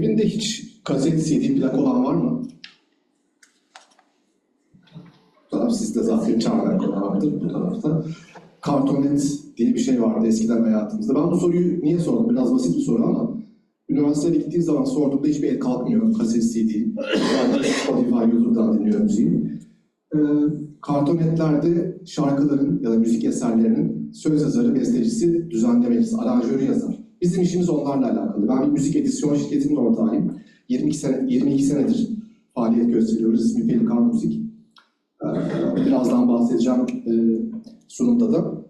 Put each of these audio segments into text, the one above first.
Evinde hiç kaset, CD, plak olan var mı? Bu taraf sizde zaten çağlayan vardır bu tarafta. Kartonet diye bir şey vardı eskiden hayatımızda. Ben bu soruyu niye sordum? Biraz basit bir soru ama üniversiteye gittiğim zaman sorduğumda hiçbir el kalkmıyor. Kaset, CD, yani Spotify, YouTube'dan dinliyor müziği. Kartonetlerde şarkıların ya da müzik eserlerinin söz yazarı, bestecisi, düzenlemecisi, aranjörü yazar. Bizim işimiz onlarla alakalı. Ben bir müzik edisyon şirketinin ortağıyım. 22 senedir faaliyet gösteriyoruz. İsmi Pelikan Müzik. Birazdan bahsedeceğim sunumda da.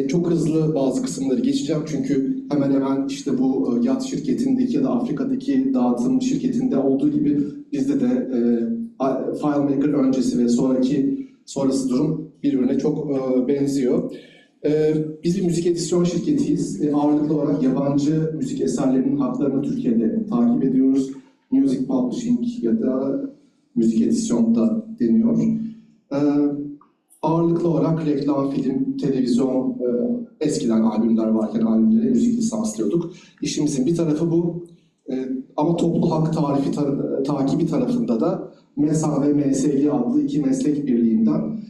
Çok hızlı bazı kısımları geçeceğim çünkü hemen hemen işte bu yat şirketindeki ya da Afrika'daki dağıtım şirketinde olduğu gibi bizde de FileMaker öncesi ve sonrası durum birbirine çok benziyor. Biz bir müzik edisyon şirketiyiz. Ağırlıklı olarak yabancı müzik eserlerinin haklarını Türkiye'de takip ediyoruz. Music Publishing ya da müzik edisyon da deniyor. Ağırlıklı olarak reklam, film, televizyon, eskiden albümler varken albümlere müzik lisanslıyorduk. İşimizin bir tarafı bu. Ama toplu hak takibi tarafında da MESA ve MSG adlı iki meslek birliğinden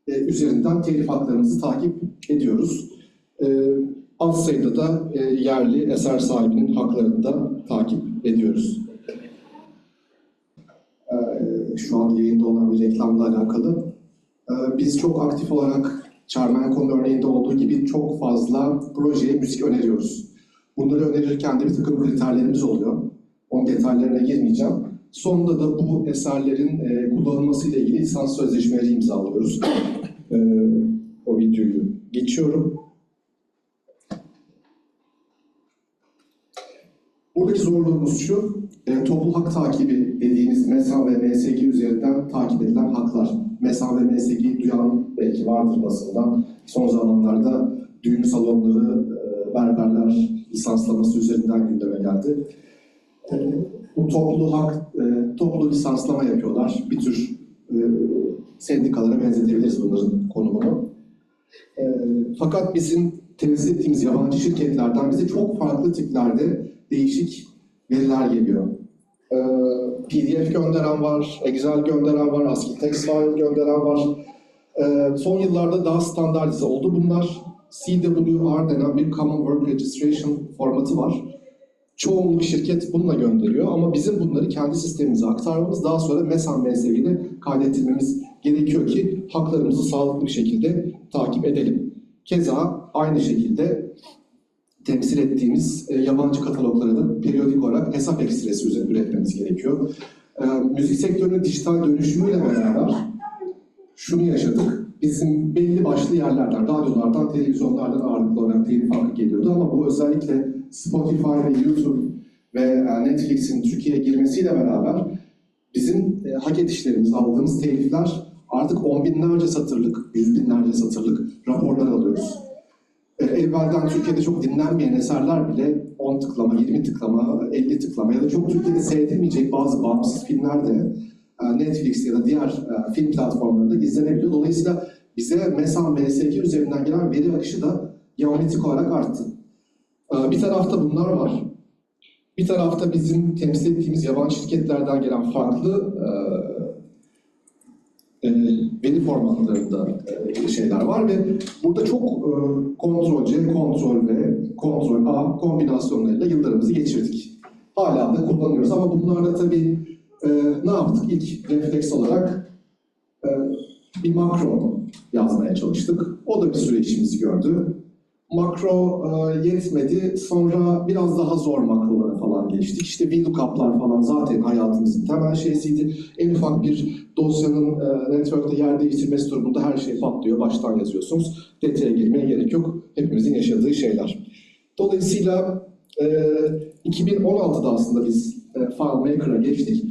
üzerinden telif haklarımızı takip ediyoruz. Az sayıda da yerli eser sahibinin haklarını da takip ediyoruz. Şu an yayında olan bir reklamla alakalı. Biz çok aktif olarak Charmen.com örneğinde olduğu gibi çok fazla projeye müzik öneriyoruz. Bunları önerirken de bir takım kriterlerimiz oluyor. Onun detaylarına girmeyeceğim. Sonunda da bu eserlerin kullanılmasıyla ilgili lisans sözleşmeleri imzalıyoruz. O videoyu geçiyorum. Buradaki zorluğumuz şu, toplu hak takibi dediğimiz MESA ve MSG üzerinden takip edilen haklar. MESA ve MSG'yi duyan belki vardır basından. Son zamanlarda düğün salonları, berberler lisanslaması üzerinden gündeme geldi. Bu toplu lisanslama yapıyorlar. Bir tür sendikalara benzetebiliriz bunların konumunu. Fakat bizim temsil ettiğimiz yabancı şirketlerden bize çok farklı tiplerde değişik veriler geliyor. PDF gönderen var, Excel gönderen var, ASCII text file gönderen var. Son yıllarda daha standartize oldu. Bunlar CWR denen bir Common Work Registration formatı var. Çoğunluk şirket bununla gönderiyor ama bizim bunları kendi sistemimize aktarmamız, daha sonra MESA MSG'de kaydettirmemiz gerekiyor ki haklarımızı sağlıklı bir şekilde takip edelim. Keza aynı şekilde temsil ettiğimiz yabancı kataloglara da periyodik olarak hesap ekstresi üzerine üretmemiz gerekiyor. Müzik sektörünün dijital dönüşümüyle beraber şunu yaşadık. Bizim belli başlı yerlerden, radyolardan, televizyonlardan ağırlıklı olarak telif hakkı geliyordu ama bu özellikle Spotify ve YouTube ve Netflix'in Türkiye'ye girmesiyle beraber bizim hak edişlerimiz, aldığımız telifler artık 10 binlerce satırlık, 100 binlerce satırlık raporlar alıyoruz. Evvelden Türkiye'de çok dinlenmeyen eserler bile 10 tıklama, 20 tıklama, 50 tıklama ya da çok Türkiye'de seyredilmeyecek bazı bağımsız filmler de Netflix ya da diğer film platformlarında izlenebiliyor. Dolayısıyla bize MESA, MSG üzerinden gelen veri akışı da geometrik olarak arttı. Bir tarafta bunlar var. Bir tarafta bizim temsil ettiğimiz yabancı şirketlerden gelen farklı veri formatlarında şeyler var ve burada çok Ctrl+C, Ctrl+V, Ctrl+A kombinasyonlarıyla yıllarımızı geçirdik. Hala da kullanıyoruz ama bunlarla tabii ne yaptık? İlk refleks olarak bir makro yazmaya çalıştık. O da bir süre işimizi gördü. Makro yetmedi. Sonra biraz daha zor makrolara falan geçtik. İşte VLOOKUP'lar falan zaten hayatımızın temel şeysiydi. En ufak bir dosyanın network'te yer değiştirmesi durumunda her şey patlıyor. Baştan yazıyorsunuz. Detaya girmeye gerek yok. Hepimizin yaşadığı şeyler. Dolayısıyla 2016'da aslında biz FileMaker'a geçtik.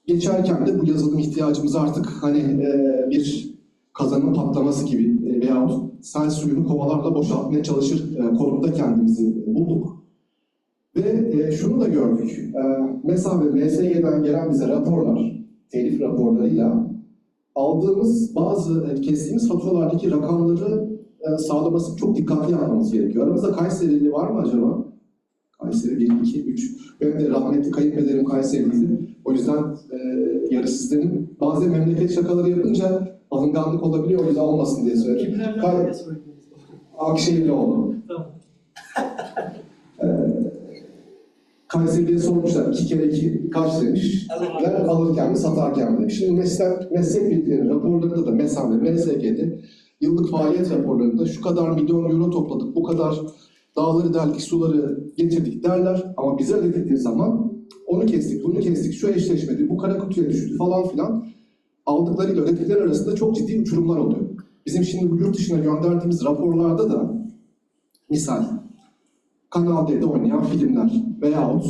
Geçerken de bu yazılım ihtiyacımız artık hani bir kazanın patlaması gibi veyahut sel suyunu kovalarla boşaltmaya çalışır konumda kendimizi bulduk. Ve şunu da gördük. MESA ve MSG'den gelen bize raporlar, telif raporlarıyla aldığımız bazı kestiğimiz faturalardaki rakamları sağlaması çok dikkatli yapmamız gerekiyor. Aramızda Kayserili var mı acaba? Kayseri 1, 2, 3. Benim de rahmetli kayınpederim Kayseriliydi. O yüzden yarı sizlerin bazen memleket şakaları yapınca alınganlık olabiliyor, o yüzden olmasın diye söyledim. Akşehirlioğlu. Tamam. Kayseri'ye sormuşlar, 2 kere 2 kaç demiş. Alırken mi satarken mi demiş. Şimdi meslek bilgileri raporlarında da MESAM ve MSG'de yıllık faaliyet raporlarında şu kadar milyon euro topladık, bu kadar dağları deldik, suları getirdik derler. Ama bize dedikleri zaman onu kestik, bunu kestik, şu eşleşmedi, bu kara kutuya düştü falan filan. Aldıklarıyla ödedikleri arasında çok ciddi uçurumlar oluyor. Bizim şimdi bu yurt dışına gönderdiğimiz raporlarda da misal Kanal D'de oynayan filmler veyahut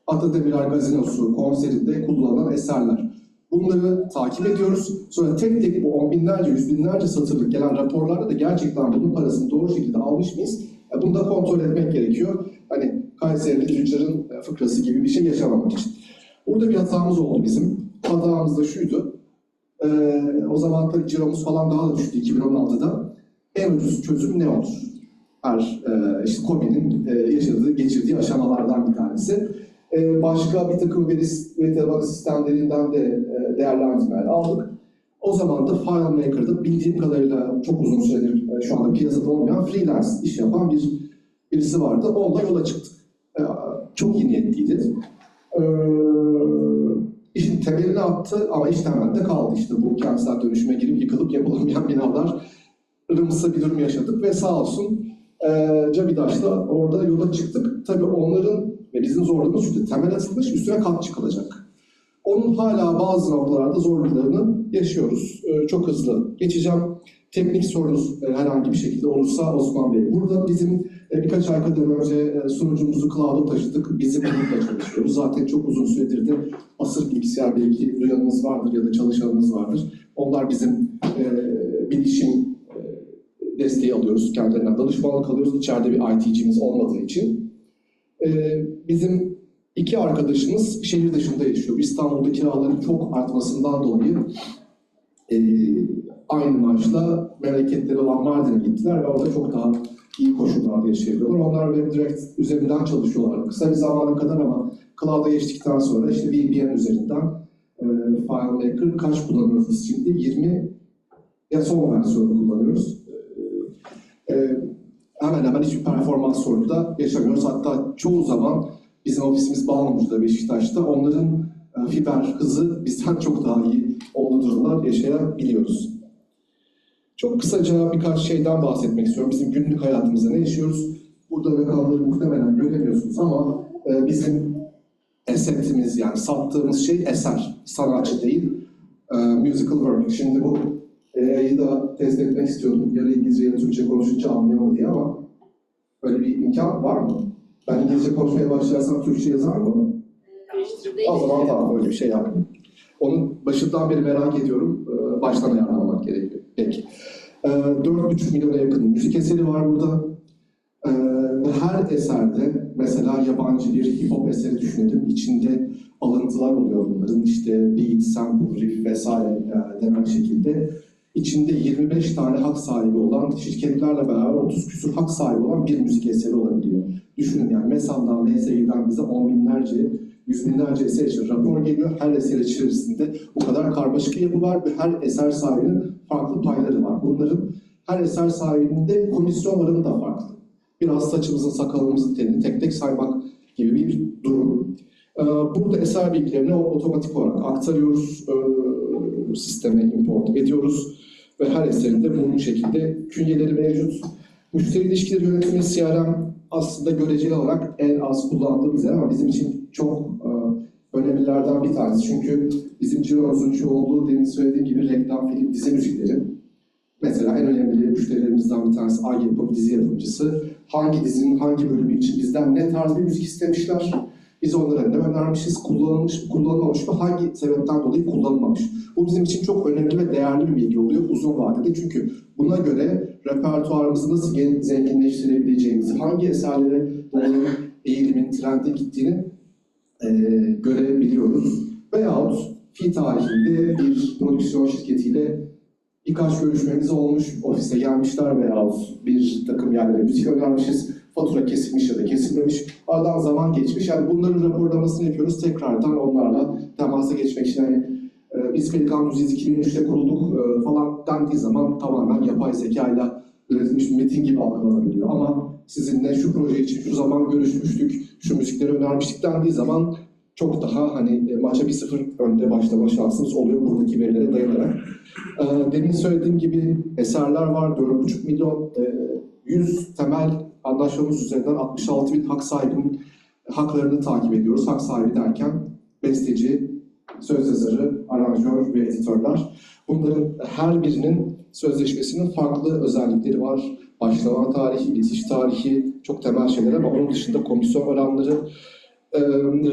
Ata Demirer Gazinosu konserinde kullanılan eserler. Bunları takip ediyoruz. Sonra tek tek bu on binlerce, yüz binlerce satırlık gelen raporlarda da gerçekten bunun parasını doğru şekilde almış mıyız? Bunu da kontrol etmek gerekiyor. Hani Kayseri'li tüccarın fıkrası gibi bir şey yaşamamak için. Burada bir hatamız oldu bizim. Hatamız da şuydu. O zaman tabii ciromuz falan daha da düştü 2016'da. En ucuz çözüm ne olur? İşte KOBİ'nin geçirdiği aşamalardan bir tanesi. Başka bir takım veri tabanı sistemlerinden de değerlendirmeler aldık. O zaman da FileMaker'da bildiğim kadarıyla çok uzun süredir şu anda piyasada olmayan freelance iş yapan birisi vardı. Onunla yola çıktık. Çok iyi niyetliydi. İşin temelini attı ama iş temelde kaldı. İşte bu kentsel dönüşüme girip yıkılıp yapılamayan binalar rımsa bir durum yaşadık ve sağ olsun Cavidaş'la orada yola çıktık. Tabii onların ve bizim zorluğumuz şuydu. Temel atılmış, üstüne kat çıkılacak. Onun hala bazı noktalarda zorluklarını yaşıyoruz. Çok hızlı geçeceğim. Teknik sorunuz herhangi bir şekilde olursa Osman Bey. Burada bizim birkaç ay kadar önce sunucumuzu cloud'a taşıdık. Bizim bununla çalışıyoruz. Zaten çok uzun süredir de asır bilgisayar belki duyanınız vardır ya da çalışanınız vardır. Onlar bizim bilişim desteği alıyoruz. Kendilerinden danışmanlık alıyoruz. İçeride bir IT'cimiz olmadığı için. Bizim 2 arkadaşımız şehir dışında yaşıyor. İstanbul'da kiraların çok artmasından dolayı aynı maaşla memleketleri olan Mardin'e gittiler ve orada çok daha iyi koşullarda yaşayabiliyorlar. Onlar WebDirect üzerinden çalışıyorlar kısa bir zamana kadar ama cloud'a geçtikten sonra işte VPN üzerinden FileMaker kaç kullanıyoruz şimdi? 20 ya son versiyonu kullanıyoruz. Hemen hemen hiçbir performans sorunu da yaşamıyoruz. Hatta çoğu zaman bizim ofisimiz Balmumcu'da, Beşiktaş'ta onların fiber hızı bizden çok daha iyi olduğu durumlar yaşayabiliyoruz. Çok kısaca birkaç şeyden bahsetmek istiyorum. Bizim günlük hayatımızda ne yaşıyoruz? Burada rakamları muhtemelen göremiyorsunuz ama bizim esetimiz yani sattığımız şey eser, sanatçı değil, musical work. Şimdi bu E'yi da test etmek istiyordum. Yarı İngilizce ya Türkçe konuşunca anlıyor mu diye ama böyle bir imkan var mı? Ben İngilizce konuşmaya başlarsam Türkçe yazar mı? O zaman tamam, öyle bir şey yapmayayım. Onun başından beri merak ediyorum. Baştan ayarlamak gerekiyor. Peki. 4,5 milyona yakın müzik eseri var burada. Her eserde mesela yabancı bir hip hop eseri düşünelim. İçinde alıntılar oluyor bunların. İşte beat, sample, riff vesaire denen şekilde. İçinde 25 tane hak sahibi olan, şirketlerle beraber 30 küsur hak sahibi olan bir müzik eseri olabiliyor. Düşünün yani MESAM'dan, MSG'den bize 10 binlerce, 100 binlerce eser için rapor geliyor. Her eser içerisinde bu kadar karmaşık yapı var ve her eser sahibinin farklı payları var. Bunların her eser sahibinin de komisyon oranı da farklı. Biraz saçımızın, sakalımızın telini tek tek saymak gibi bir durum. Burada eser bilgilerini otomatik olarak aktarıyoruz, sisteme import ediyoruz ve her eserinde bu şekilde künyeleri mevcut. Müşteri ilişkileri yönetimi CRM aslında göreceli olarak en az kullandığımız yer ama bizim için çok önemlilerden bir tanesi. Çünkü bizim ciromuzun çoğunluğu demin söylediğim gibi reklam, film, dizi müzikleri. Mesela en önemli müşterilerimizden bir tanesi Ay Yapım dizi yapımcısı. Hangi dizinin hangi bölümü için bizden ne tarz bir müzik istemişler? Biz onlara ne önermişiz, kullanılmış mı, kullanılmamış mı, hangi sebepten dolayı kullanılmamış. Bu bizim için çok önemli ve değerli bir bilgi oluyor uzun vadede. Çünkü buna göre repertuarımızı nasıl zenginleştirebileceğimizi, hangi eserlere doğru eğilimin, trendin gittiğini görebiliyoruz. Veyahut fi tarihinde bir prodüksiyon şirketiyle birkaç görüşmemiz olmuş, ofise gelmişler veyahut bir takım yerlere müzik önermişiz. fatura kesilmiş ya da kesilmemiş, aradan zaman geçmiş. Yani bunların raporlamasını yapıyoruz. Tekrardan onlarla temasa geçmek için biz Pelikan Müziğiz 2003'te kurulduk falan dendiği zaman tamamen yapay zekayla üretilmiş bir metin gibi algılanabiliyor. Ama sizinle şu proje için şu zaman görüşmüştük, şu müzikleri önermiştik dendiği zaman çok daha maça 1-0 önde başlama şansınız oluyor buradaki verilere dayanarak. Demin söylediğim gibi eserler var, 4,5 milyon, 100 temel anlaşmamız üzerinden 66 bin hak sahibinin haklarını takip ediyoruz. Hak sahibi derken besteci, söz yazarı, aranjör ve editörler. Bunların her birinin sözleşmesinin farklı özellikleri var. Başlama tarihi, bitiş tarihi çok temel şeyler ama onun dışında komisyon oranları,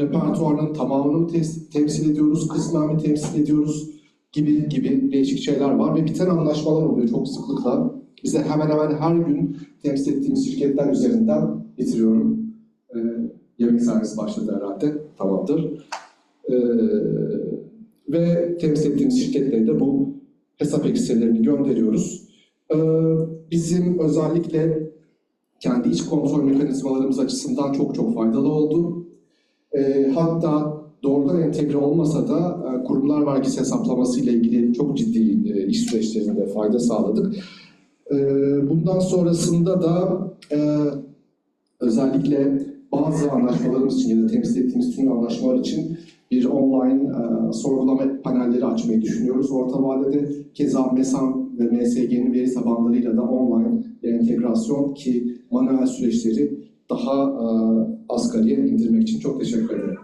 repertuarının tamamını temsil ediyoruz, kısmen mi temsil ediyoruz gibi değişik şeyler var ve biten anlaşmalar oluyor çok sıklıkla. Bize hemen hemen her gün temsil ettiğimiz şirketler üzerinden bitiriyorum. Yemek servisi başladı herhalde, tamamdır. Ve temsil ettiğimiz şirketlere de bu hesap ekstrelerini gönderiyoruz. Bizim özellikle kendi iç kontrol mekanizmalarımız açısından çok faydalı oldu. Hatta doğrudan entegre olmasa da kurumlar vergisi hesaplaması ile ilgili çok ciddi iş süreçlerinde fayda sağladık. Bundan sonrasında da özellikle bazı anlaşmalarımız için ya da temsil ettiğimiz tüm anlaşmalar için bir online sorgulama panelleri açmayı düşünüyoruz. Orta vadede keza MESAN ve MSG'nin veri tabanlarıyla da online bir entegrasyon ki manuel süreçleri daha asgariye indirmek için çok teşekkür ederim.